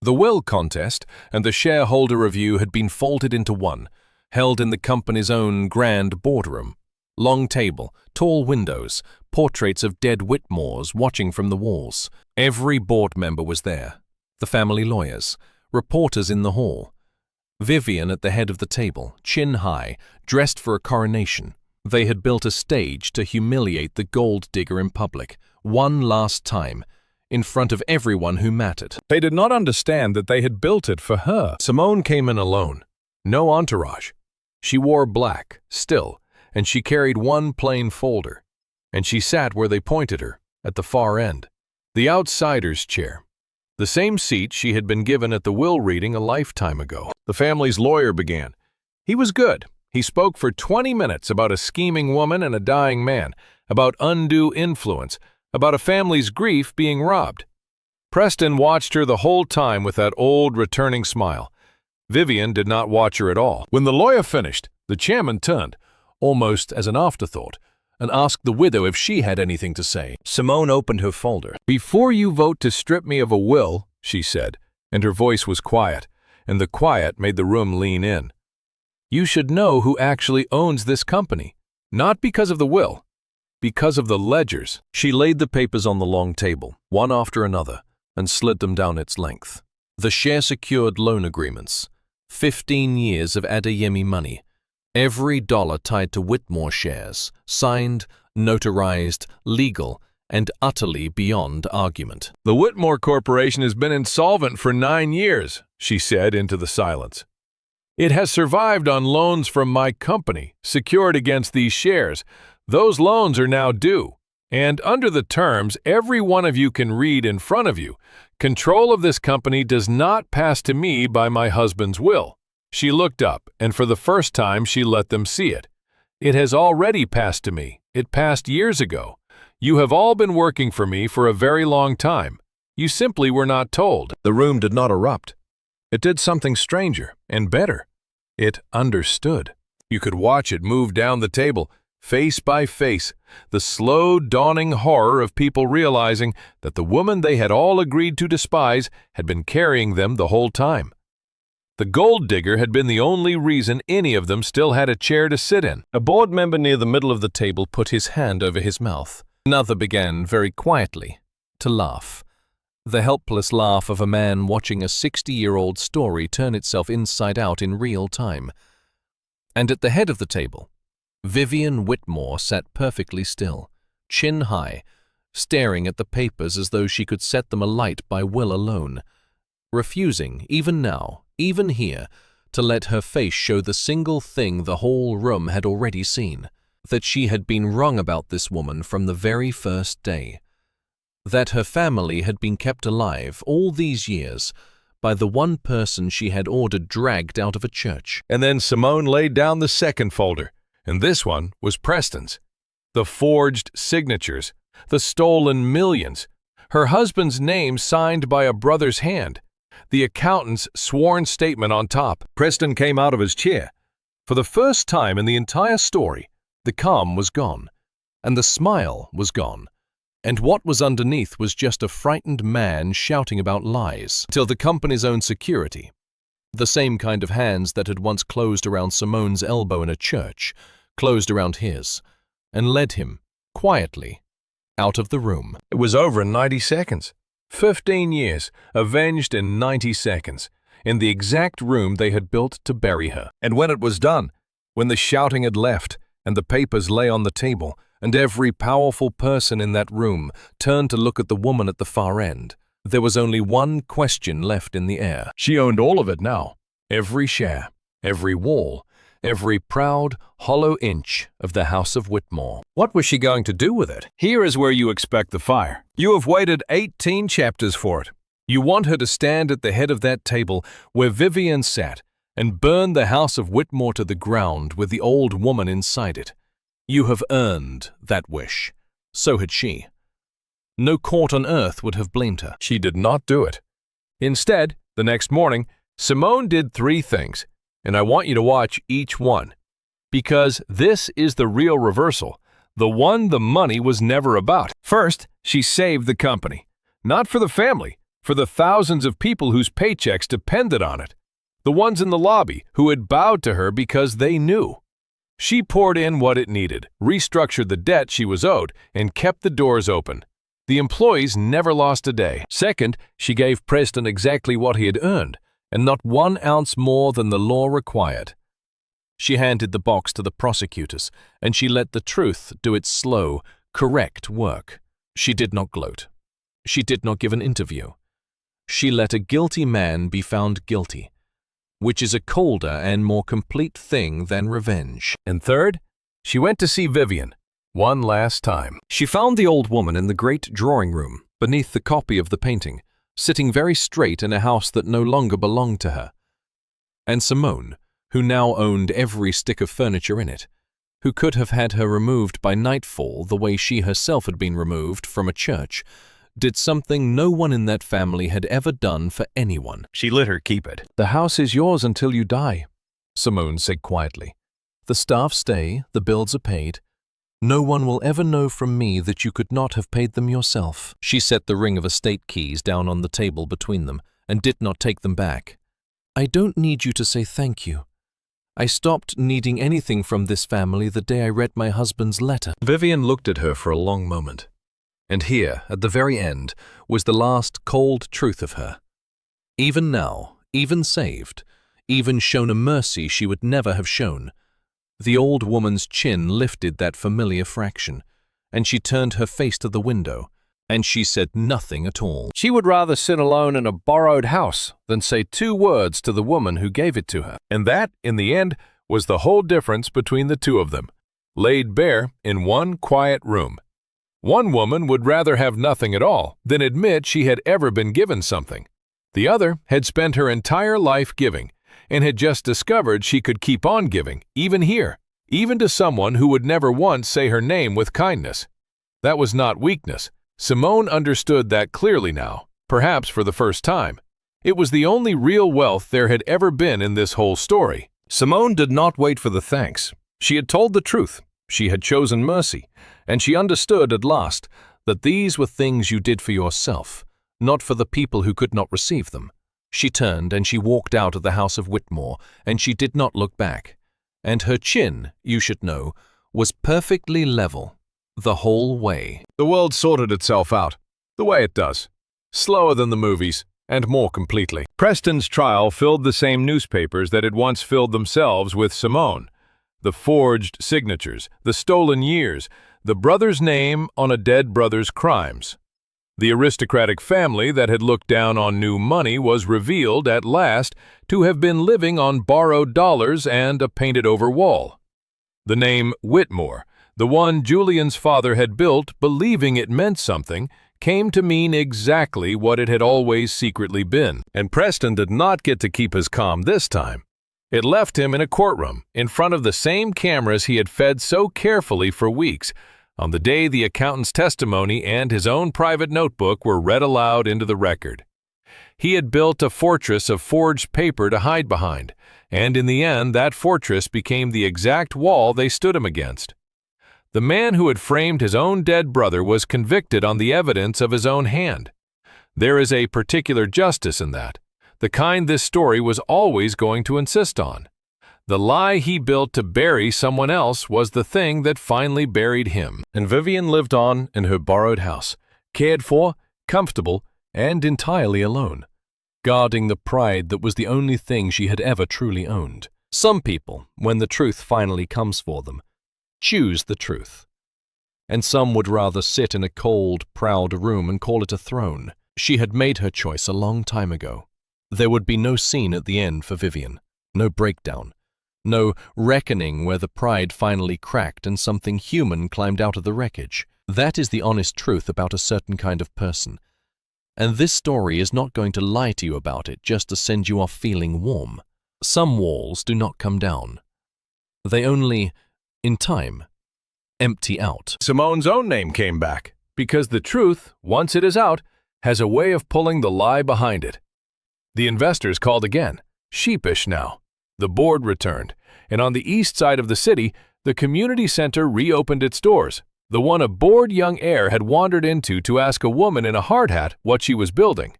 The will contest and the shareholder review had been folded into one, held in the company's own grand boardroom. Long table, tall windows, portraits of dead Whitmores watching from the walls. Every board member was there. The family lawyers, reporters in the hall. Vivian at the head of the table, chin high, dressed for a coronation. They had built a stage to humiliate the gold digger in public, one last time, in front of everyone who mattered. They did not understand that they had built it for her. Simone came in alone. No entourage. She wore black, still, and she carried one plain folder. And she sat where they pointed her, at the far end. The outsider's chair. The same seat she had been given at the will reading a lifetime ago. The family's lawyer began. He was good. He spoke for 20 minutes about a scheming woman and a dying man, about undue influence, about a family's grief being robbed. Preston watched her the whole time with that old returning smile. Vivian did not watch her at all. When the lawyer finished, the chairman turned, almost as an afterthought, and asked the widow if she had anything to say. Simone opened her folder. "Before you vote to strip me of a will," she said, and her voice was quiet, and the quiet made the room lean in, "you should know who actually owns this company, not because of the will, because of the ledgers." She laid the papers on the long table, one after another, and slid them down its length. The share-secured loan agreements, 15 years of Adeyemi money, every dollar tied to Whitmore shares, signed, notarized, legal, and utterly beyond argument. "The Whitmore Corporation has been insolvent for 9 years," she said into the silence. "It has survived on loans from my company, secured against these shares. Those loans are now due, and under the terms every one of you can read in front of you, control of this company does not pass to me by my husband's will." She looked up, and for the first time she let them see it. "It has already passed to me. It passed years ago. You have all been working for me for a very long time. You simply were not told." The room did not erupt. It did something stranger and better. It understood. You could watch it move down the table, face by face, the slow dawning horror of people realizing that the woman they had all agreed to despise had been carrying them the whole time. The gold digger had been the only reason any of them still had a chair to sit in. A board member near the middle of the table put his hand over his mouth. Another began very quietly to laugh. The helpless laugh of a man watching a 60-year-old story turn itself inside out in real time. And at the head of the table, Vivian Whitmore sat perfectly still, chin high, staring at the papers as though she could set them alight by will alone, refusing, even now, even here, to let her face show the single thing the whole room had already seen, that she had been wrong about this woman from the very first day, that her family had been kept alive all these years by the one person she had ordered dragged out of a church. And then Simone laid down the second folder, and this one was Preston's. The forged signatures, the stolen millions, her husband's name signed by a brother's hand, the accountant's sworn statement on top. Preston came out of his chair. For the first time in the entire story, the calm was gone, and the smile was gone, and what was underneath was just a frightened man shouting about lies, till the company's own security, the same kind of hands that had once closed around Simone's elbow in a church, closed around his, and led him, quietly, out of the room. It was over in 90 seconds. 15 years, avenged in 90 seconds, in the exact room they had built to bury her. And when it was done, when the shouting had left, and the papers lay on the table, and every powerful person in that room turned to look at the woman at the far end. There was only one question left in the air. She owned all of it now. Every share, every wall, every proud, hollow inch of the House of Whitmore. What was she going to do with it? Here is where you expect the fire. You have waited 18 chapters for it. You want her to stand at the head of that table where Vivian sat and burn the House of Whitmore to the ground with the old woman inside it. You have earned that wish. So had she. No court on earth would have blamed her. She did not do it. Instead, the next morning, Simone did 3 things, and I want you to watch each one. Because this is the real reversal, the one the money was never about. First, she saved the company. Not for the family, for the thousands of people whose paychecks depended on it. The ones in the lobby who had bowed to her because they knew. She poured in what it needed, restructured the debt she was owed, and kept the doors open. The employees never lost a day. Second, she gave Preston exactly what he had earned, and not 1 ounce more than the law required. She handed the box to the prosecutors, and she let the truth do its slow, correct work. She did not gloat. She did not give an interview. She let a guilty man be found guilty, which is a colder and more complete thing than revenge. And third, she went to see Vivian, one last time. She found the old woman in the great drawing room, beneath the copy of the painting, sitting very straight in a house that no longer belonged to her. And Simone, who now owned every stick of furniture in it, who could have had her removed by nightfall the way she herself had been removed from a church, did something no one in that family had ever done for anyone. She let her keep it. "The house is yours until you die," Simone said quietly. "The staff stay, the bills are paid. No one will ever know from me that you could not have paid them yourself." She set the ring of estate keys down on the table between them and did not take them back. "I don't need you to say thank you. I stopped needing anything from this family the day I read my husband's letter." Vivian looked at her for a long moment. And here, at the very end, was the last cold truth of her. Even now, even saved, even shown a mercy she would never have shown, the old woman's chin lifted that familiar fraction, and she turned her face to the window, and she said nothing at all. She would rather sit alone in a borrowed house than say 2 words to the woman who gave it to her. And that, in the end, was the whole difference between the two of them, laid bare in one quiet room. One woman would rather have nothing at all than admit she had ever been given something. The other had spent her entire life giving, and had just discovered she could keep on giving, even here, even to someone who would never once say her name with kindness. That was not weakness. Simone understood that clearly now, perhaps for the first time. It was the only real wealth there had ever been in this whole story. Simone did not wait for the thanks. She had told the truth. She had chosen mercy, and she understood at last that these were things you did for yourself, not for the people who could not receive them. She turned and she walked out of the House of Whitmore, and she did not look back. And her chin, you should know, was perfectly level the whole way. The world sorted itself out, the way it does, slower than the movies, and more completely. Preston's trial filled the same newspapers that had once filled themselves with Simone. The forged signatures, the stolen years, the brother's name on a dead brother's crimes. The aristocratic family that had looked down on new money was revealed at last to have been living on borrowed dollars and a painted-over wall. The name Whitmore, the one Julian's father had built believing it meant something, came to mean exactly what it had always secretly been. And Preston did not get to keep his calm this time. It left him in a courtroom, in front of the same cameras he had fed so carefully for weeks, on the day the accountant's testimony and his own private notebook were read aloud into the record. He had built a fortress of forged paper to hide behind, and in the end that fortress became the exact wall they stood him against. The man who had framed his own dead brother was convicted on the evidence of his own hand. There is a particular justice in that, the kind this story was always going to insist on. The lie he built to bury someone else was the thing that finally buried him. And Vivian lived on in her borrowed house, cared for, comfortable, and entirely alone, guarding the pride that was the only thing she had ever truly owned. Some people, when the truth finally comes for them, choose the truth. And some would rather sit in a cold, proud room and call it a throne. She had made her choice a long time ago. There would be no scene at the end for Vivian, no breakdown, no reckoning where the pride finally cracked and something human climbed out of the wreckage. That is the honest truth about a certain kind of person. And this story is not going to lie to you about it just to send you off feeling warm. Some walls do not come down. They only, in time, empty out. Simone's own name came back, because the truth, once it is out, has a way of pulling the lie behind it. The investors called again, sheepish now. The board returned, and on the east side of the city, the community center reopened its doors, the one a bored young heir had wandered into to ask a woman in a hard hat what she was building.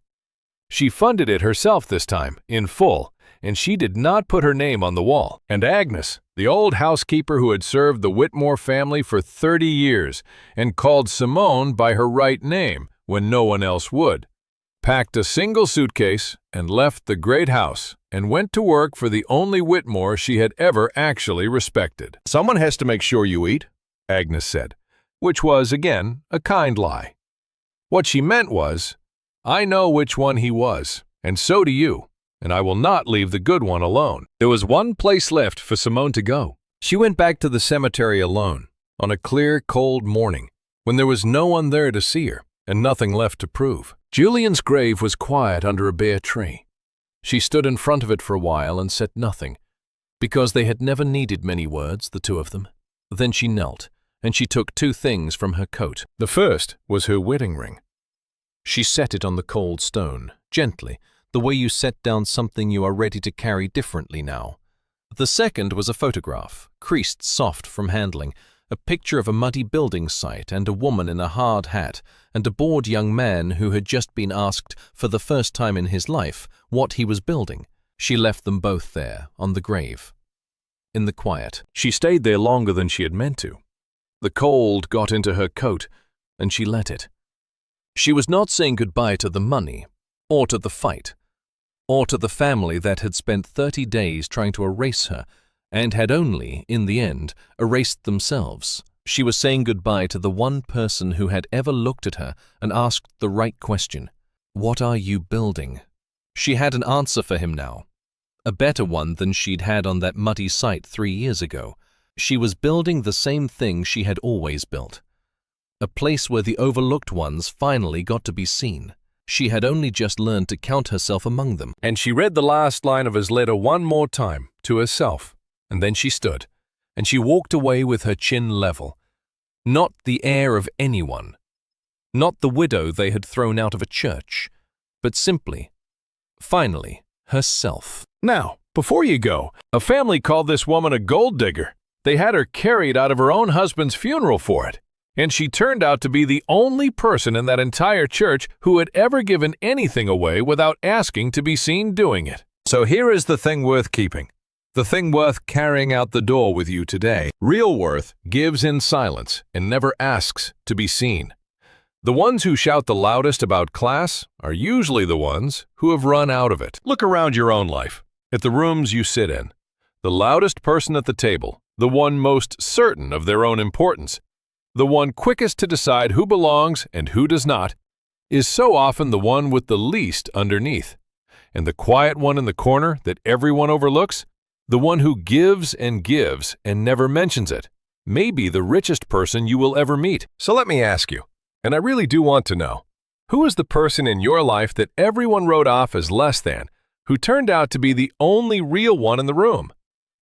She funded it herself this time, in full, and she did not put her name on the wall. And Agnes, the old housekeeper who had served the Whitmore family for 30 years and called Simone by her right name when no one else would, packed a single suitcase and left the great house and went to work for the only Whitmore she had ever actually respected. "Someone has to make sure you eat," Agnes said, which was, again, a kind lie. What she meant was, "I know which one he was, and so do you, and I will not leave the good one alone." There was one place left for Simone to go. She went back to the cemetery alone, on a clear, cold morning, when there was no one there to see her, and nothing left to prove. Julian's grave was quiet under a bare tree. She stood in front of it for a while and said nothing, because they had never needed many words, the two of them. Then she knelt, and she took two things from her coat. The first was her wedding ring. She set it on the cold stone, gently, the way you set down something you are ready to carry differently now. The second was a photograph, creased soft from handling, a picture of a muddy building site and a woman in a hard hat and a bored young man who had just been asked for the first time in his life what he was building. She left them both there, on the grave. In the quiet. She stayed there longer than she had meant to. The cold got into her coat, and she let it. She was not saying goodbye to the money, or to the fight, or to the family that had spent 30 days trying to erase her, and had only, in the end, erased themselves. She was saying goodbye to the one person who had ever looked at her and asked the right question. What are you building? She had an answer for him now, a better one than she'd had on that muddy site 3 years ago. She was building the same thing she had always built, a place where the overlooked ones finally got to be seen. She had only just learned to count herself among them. And she read the last line of his letter one more time, to herself. And then she stood, and she walked away with her chin level. Not the heir of anyone, not the widow they had thrown out of a church, but simply, finally, herself. Now, before you go, a family called this woman a gold digger. They had her carried out of her own husband's funeral for it, and she turned out to be the only person in that entire church who had ever given anything away without asking to be seen doing it. So here is the thing worth keeping. The thing worth carrying out the door with you today. Real worth gives in silence and never asks to be seen. The ones who shout the loudest about class are usually the ones who have run out of it. Look around your own life, at the rooms you sit in. The loudest person at the table, the one most certain of their own importance, the one quickest to decide who belongs and who does not, is so often the one with the least underneath. And the quiet one in the corner that everyone overlooks, the one who gives and never mentions it, may be the richest person you will ever meet. So let me ask you, and I really do want to know, who is the person in your life that everyone wrote off as less than, who turned out to be the only real one in the room?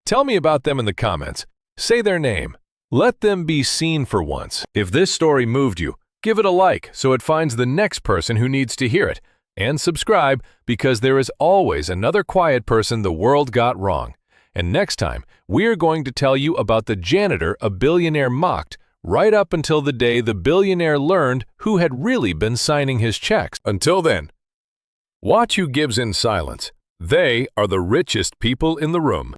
Tell me about them in the comments. Say their name. Let them be seen for once. If this story moved you, give it a like so it finds the next person who needs to hear it. And subscribe, because there is always another quiet person the world got wrong. And next time, we're going to tell you about the janitor a billionaire mocked right up until the day the billionaire learned who had really been signing his checks. Until then, watch who gives in silence. They are the richest people in the room.